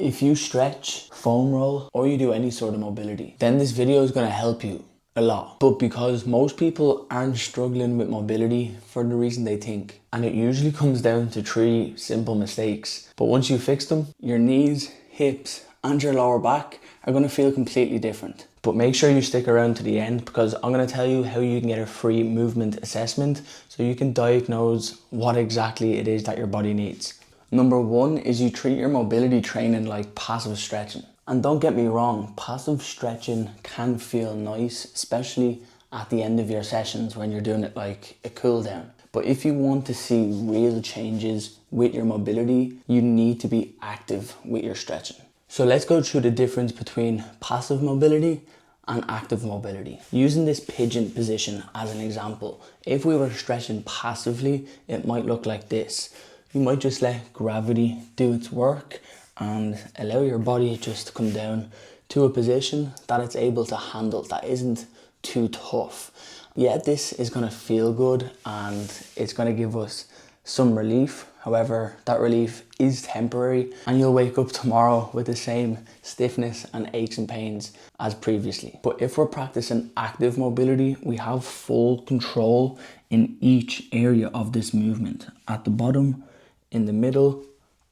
If you stretch, foam roll, or you do any sort of mobility, then this video is going to help you a lot. But because most people aren't struggling with mobility for the reason they think, and it usually comes down to 3 simple mistakes. But once you fix them, your knees, hips, and your lower back are going to feel completely different. But make sure you stick around to the end, because I'm going to tell you how you can get a free movement assessment so you can diagnose what exactly it is that your body needs. Number 1 is you treat your mobility training like passive stretching. And don't get me wrong, passive stretching can feel nice, especially at the end of your sessions when you're doing it like a cool down. But if you want to see real changes with your mobility, you need to be active with your stretching. So let's go through the difference between passive mobility and active mobility. Using this pigeon position as an example, if we were stretching passively, it might look like this. You might just let gravity do its work and allow your body just to come down to a position that it's able to handle, that isn't too tough. Yeah, this is going to feel good and it's going to give us some relief. However, that relief is temporary and you'll wake up tomorrow with the same stiffness and aches and pains as previously. But if we're practicing active mobility, we have full control in each area of this movement, at the bottom, in the middle,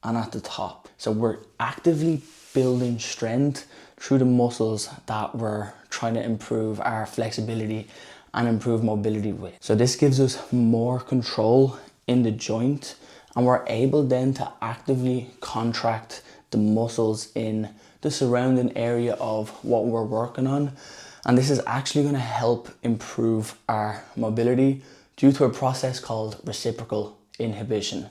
and at the top. So we're actively building strength through the muscles that we're trying to improve our flexibility and improve mobility with. So this gives us more control in the joint, and we're able then to actively contract the muscles in the surrounding area of what we're working on. And this is actually going to help improve our mobility due to a process called reciprocal inhibition.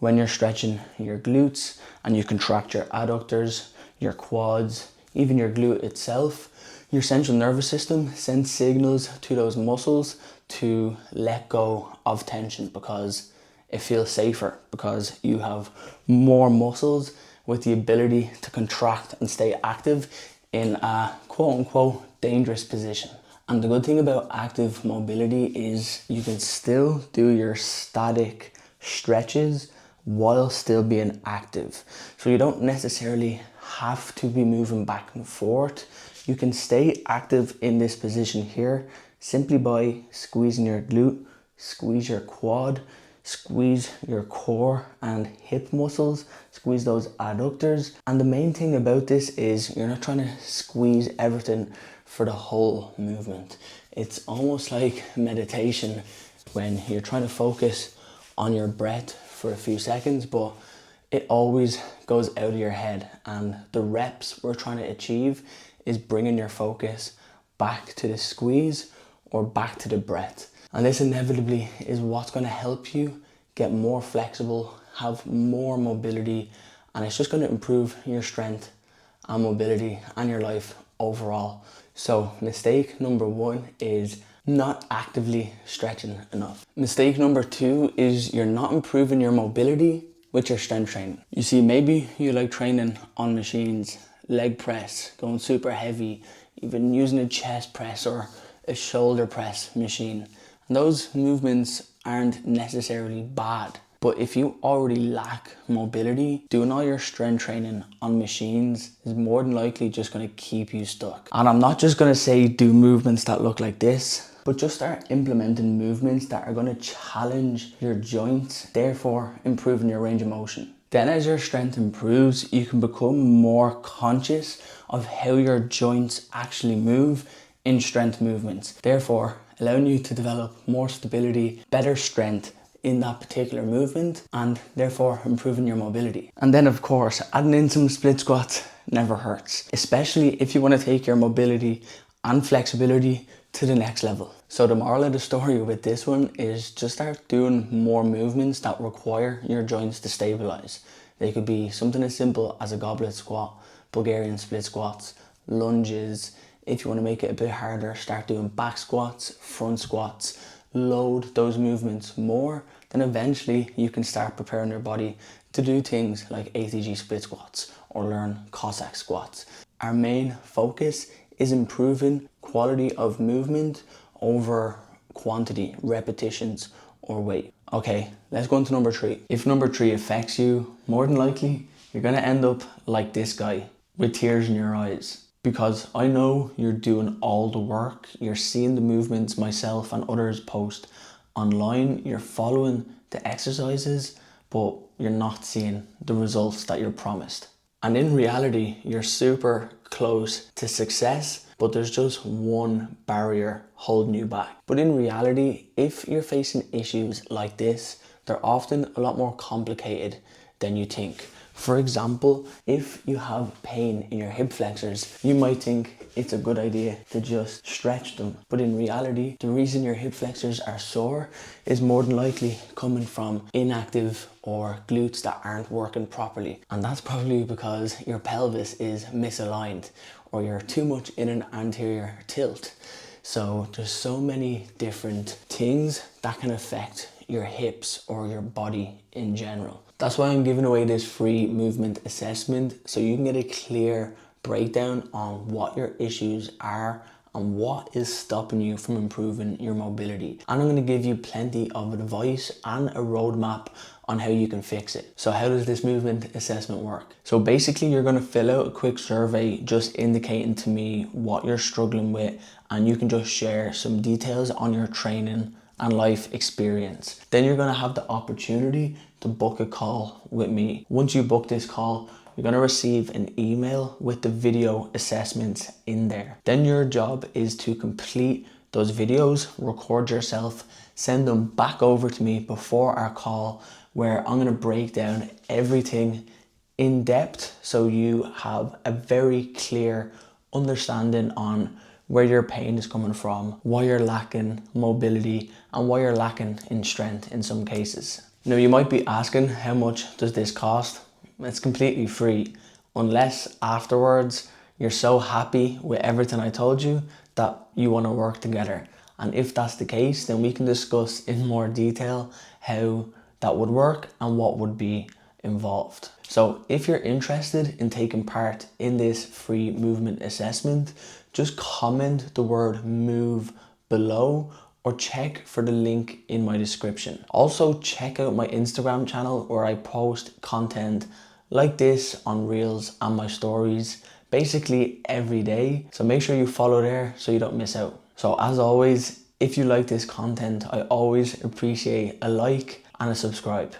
When you're stretching your glutes and you contract your adductors, your quads, even your glute itself, your central nervous system sends signals to those muscles to let go of tension, because it feels safer, because you have more muscles with the ability to contract and stay active in a quote unquote dangerous position. And the good thing about active mobility is you can still do your static stretches while still being active. So you don't necessarily have to be moving back and forth. You can stay active in this position here simply by squeezing your glute, squeeze your quad, squeeze your core and hip muscles, squeeze those adductors. And the main thing about this is you're not trying to squeeze everything for the whole movement. It's almost like meditation when you're trying to focus on your breath for a few seconds, but it always goes out of your head, and the reps we're trying to achieve is bringing your focus back to the squeeze or back to the breath. And this inevitably is what's going to help you get more flexible, have more mobility, and it's just going to improve your strength and mobility and your life overall. So mistake number 1 is not actively stretching enough. Mistake number 2 is you're not improving your mobility with your strength training. You see, maybe you like training on machines, leg press, going super heavy, even using a chest press or a shoulder press machine. And those movements aren't necessarily bad. But if you already lack mobility, doing all your strength training on machines is more than likely just going to keep you stuck. And I'm not just going to say do movements that look like this, but just start implementing movements that are going to challenge your joints, therefore improving your range of motion. Then as your strength improves, you can become more conscious of how your joints actually move in strength movements, therefore allowing you to develop more stability, better strength in that particular movement, and therefore improving your mobility. And then of course, adding in some split squats never hurts, especially if you want to take your mobility and flexibility to the next level. So the moral of the story with this one is just start doing more movements that require your joints to stabilize. They could be something as simple as a goblet squat, Bulgarian split squats, lunges. If you want to make it a bit harder, start doing back squats, front squats. Load those movements more, then eventually you can start preparing your body to do things like ATG split squats or learn Cossack squats. Our main focus is improving quality of movement over quantity, repetitions, or weight. Okay, let's go on to number 3. If number 3 affects you, more than likely, you're gonna end up like this guy with tears in your eyes. Because I know you're doing all the work, you're seeing the movements myself and others post online, you're following the exercises, but you're not seeing the results that you're promised. And in reality, you're super close to success, but there's just one barrier holding you back. But in reality, if you're facing issues like this, they're often a lot more complicated than you think. For example, if you have pain in your hip flexors, you might think it's a good idea to just stretch them. But in reality, the reason your hip flexors are sore is more than likely coming from inactive or glutes that aren't working properly. And that's probably because your pelvis is misaligned or you're too much in an anterior tilt. So there's so many different things that can affect your hips or your body in general. That's why I'm giving away this free movement assessment so you can get a clear breakdown on what your issues are and what is stopping you from improving your mobility. And I'm going to give you plenty of advice and a roadmap on how you can fix it. So how does this movement assessment work? So basically you're going to fill out a quick survey just indicating to me what you're struggling with, and you can just share some details on your training and life experience. Then you're going to have the opportunity to book a call with me. Once you book this call, you're going to receive an email with the video assessments in there. Then your job is to complete those videos, record yourself, send them back over to me before our call, where I'm going to break down everything in depth so you have a very clear understanding on where your pain is coming from, why you're lacking mobility, and why you're lacking in strength in some cases. Now you might be asking, how much does this cost? It's completely free, unless afterwards you're so happy with everything I told you that you want to work together. And if that's the case, then we can discuss in more detail how that would work and what would be involved. So if you're interested in taking part in this free movement assessment, just comment the word move below or check for the link in my description. Also check out my Instagram channel where I post content like this on Reels and my stories basically every day. So make sure you follow there so you don't miss out. So as always, if you like this content, I always appreciate a like and a subscribe.